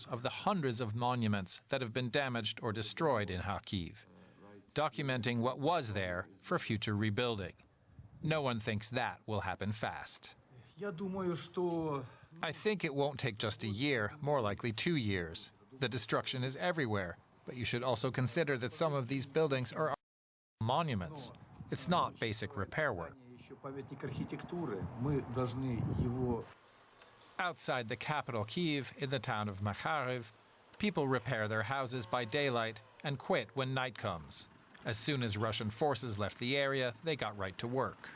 photos of the hundreds of monuments that have been damaged or destroyed in Kharkiv, documenting what was there for future rebuilding. No one thinks that will happen fast. I think it won't take just a year, more likely 2 years. The destruction is everywhere, but you should also consider that some of these buildings are monuments. It's not basic repair work. Outside the capital, Kyiv, in the town of Makariv, people repair their houses by daylight and quit when night comes. As soon as Russian forces left the area, they got right to work.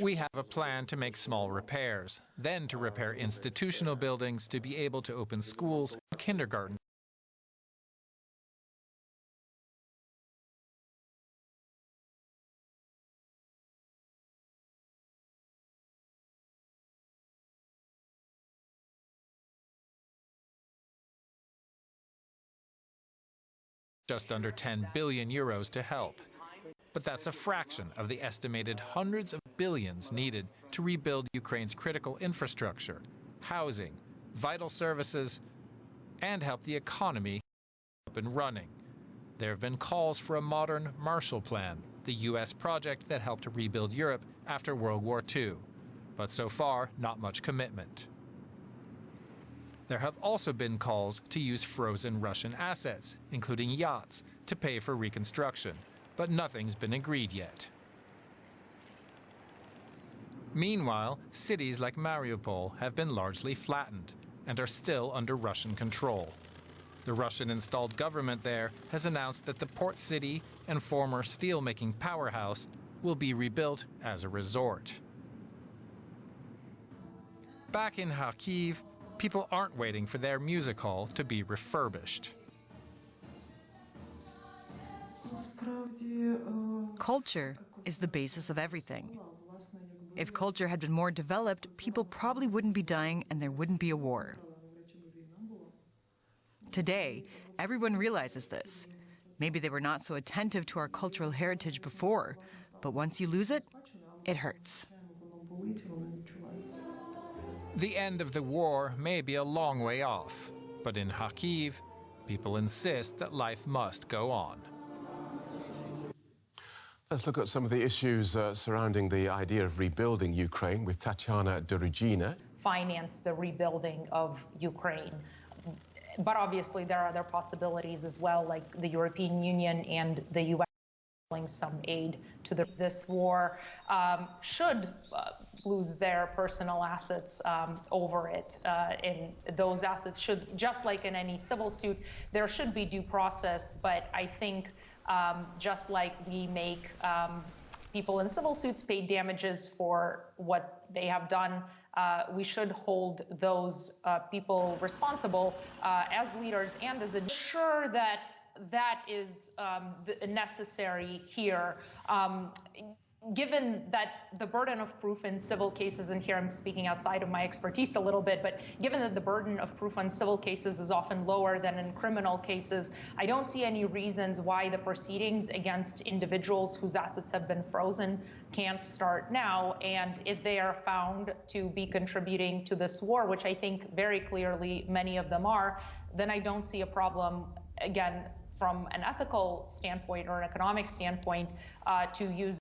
We have a plan to make small repairs, then to repair institutional buildings to be able to open schools and kindergarten. Just under 10 billion euros to help. But that's a fraction of the estimated hundreds of billions needed to rebuild Ukraine's critical infrastructure, housing, vital services, and help the economy up and running. There have been calls for a modern Marshall Plan, the U.S. project that helped to rebuild Europe after World War II. But so far, not much commitment. There have also been calls to use frozen Russian assets, including yachts, to pay for reconstruction. But nothing's been agreed yet. Meanwhile, cities like Mariupol have been largely flattened and are still under Russian control. The Russian-installed government there has announced that the port city and former steel-making powerhouse will be rebuilt as a resort. Back in Kharkiv, people aren't waiting for their music hall to be refurbished. Culture is the basis of everything. If culture had been more developed, people probably wouldn't be dying and there wouldn't be a war. Today, everyone realizes this. Maybe they were not so attentive to our cultural heritage before, but once you lose it, it hurts. The end of the war may be a long way off, but in Kharkiv, people insist that life must go on. Let's look at some of the issues surrounding the idea of rebuilding Ukraine with Tatiana Dorogina. Finance the rebuilding of Ukraine. But obviously there are other possibilities as well, like the European Union and the U.S. some aid to this war should lose their personal assets over it. And those assets should, just like in any civil suit, there should be due process. But I think just like we make people in civil suits pay damages for what they have done, we should hold those people responsible as leaders and as ensure that that is necessary here. Given that the burden of proof in civil cases, and here I'm speaking outside of my expertise a little bit, but given that the burden of proof on civil cases is often lower than in criminal cases, I don't see any reasons why the proceedings against individuals whose assets have been frozen can't start now. And if they are found to be contributing to this war, which I think very clearly many of them are, then I don't see a problem, again, from an ethical standpoint or an economic standpoint, to use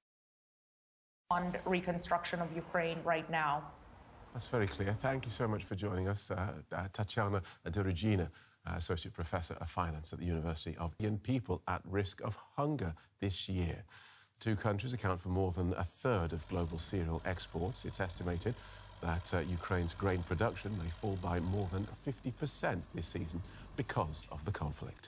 on reconstruction of Ukraine right now. That's very clear. Thank you so much for joining us, Tatiana Dorogina, Associate Professor of Finance at the University of Young People at risk of hunger this year. Two countries account for more than a third of global cereal exports. It's estimated that Ukraine's grain production may fall by more than 50% this season because of the conflict.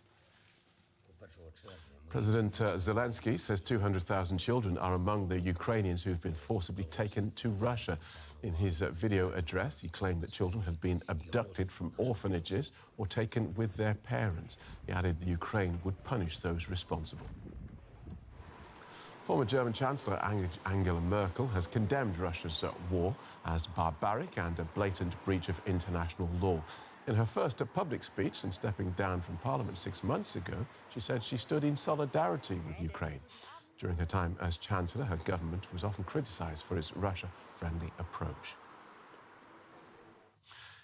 President Zelensky says 200,000 children are among the Ukrainians who have been forcibly taken to Russia. In his video address, he claimed that children had been abducted from orphanages or taken with their parents. He added that Ukraine would punish those responsible. Former German Chancellor Angela Merkel has condemned Russia's war as barbaric and a blatant breach of international law. In her first public speech since stepping down from Parliament 6 months ago, she said she stood in solidarity with Ukraine. During her time as Chancellor, her government was often criticised for its Russia-friendly approach.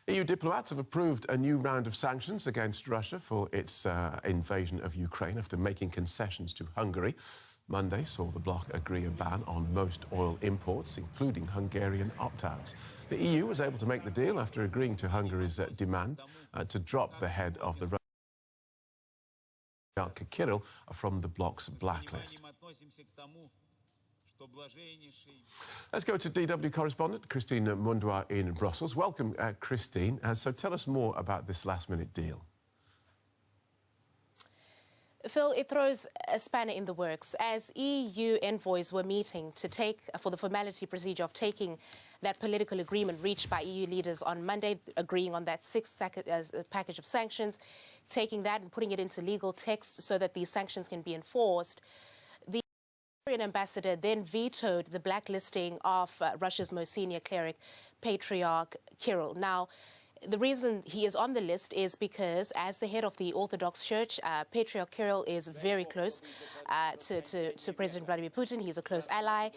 EU diplomats have approved a new round of sanctions against Russia for its invasion of Ukraine after making concessions to Hungary. Monday saw the bloc agree a ban on most oil imports, including Hungarian opt-outs. The EU was able to make the deal after agreeing to Hungary's demand to drop the head of the Russian Kirill from the bloc's blacklist. Let's go to DW correspondent Christine Mundwa in Brussels. Welcome, Christine. So tell us more about this last-minute deal. Phil, it throws a spanner in the works. As EU envoys were meeting to take for the formality procedure of taking that political agreement reached by EU leaders on Monday, agreeing on that sixth package of sanctions, taking that and putting it into legal text so that these sanctions can be enforced, the Hungarian ambassador then vetoed the blacklisting of Russia's most senior cleric, Patriarch Kirill. Now, the reason he is on the list is because, as the head of the Orthodox Church, Patriarch Kirill is very close to President Vladimir Putin. He's a close ally,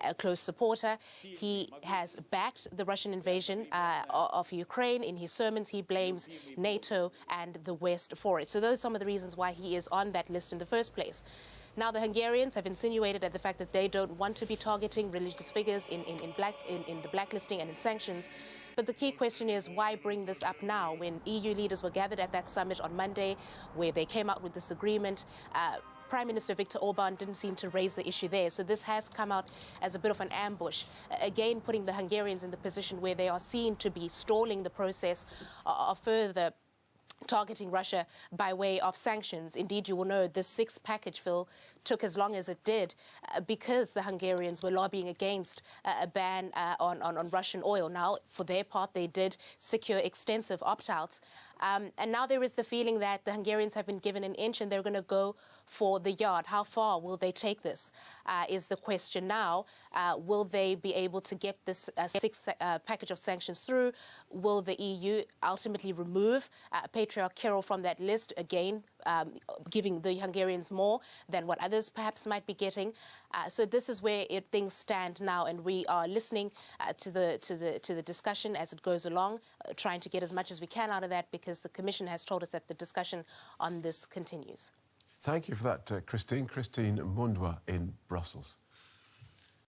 a close supporter. He has backed the Russian invasion of Ukraine. In his sermons, he blames NATO and the West for it. So those are some of the reasons why he is on that list in the first place. Now, the Hungarians have insinuated at the fact that they don't want to be targeting religious figures in the blacklisting and in sanctions. But the key question is, why bring this up now when EU leaders were gathered at that summit on Monday, where they came out with this agreement? Prime Minister Viktor Orban didn't seem to raise the issue there. So this has come out as a bit of an ambush, again putting the Hungarians in the position where they are seen to be stalling the process of further targeting Russia by way of sanctions. Indeed, you will know this sixth package, Phil, took as long as it did because the Hungarians were lobbying against a ban on Russian oil. Now, for their part, they did secure extensive opt-outs. And now there is the feeling that the Hungarians have been given an inch and they're going to go for the yard. How far will they take this is the question now. Will they be able to get this sixth package of sanctions through? Will the EU ultimately remove Patriarch Kirill from that list, again, giving the Hungarians more than what others perhaps might be getting? So this is where things stand now, and we are listening to the discussion as it goes along, trying to get as much as we can out of that, because the Commission has told us that the discussion on this continues. Thank you for that, Christine. Christine Mundwa in Brussels.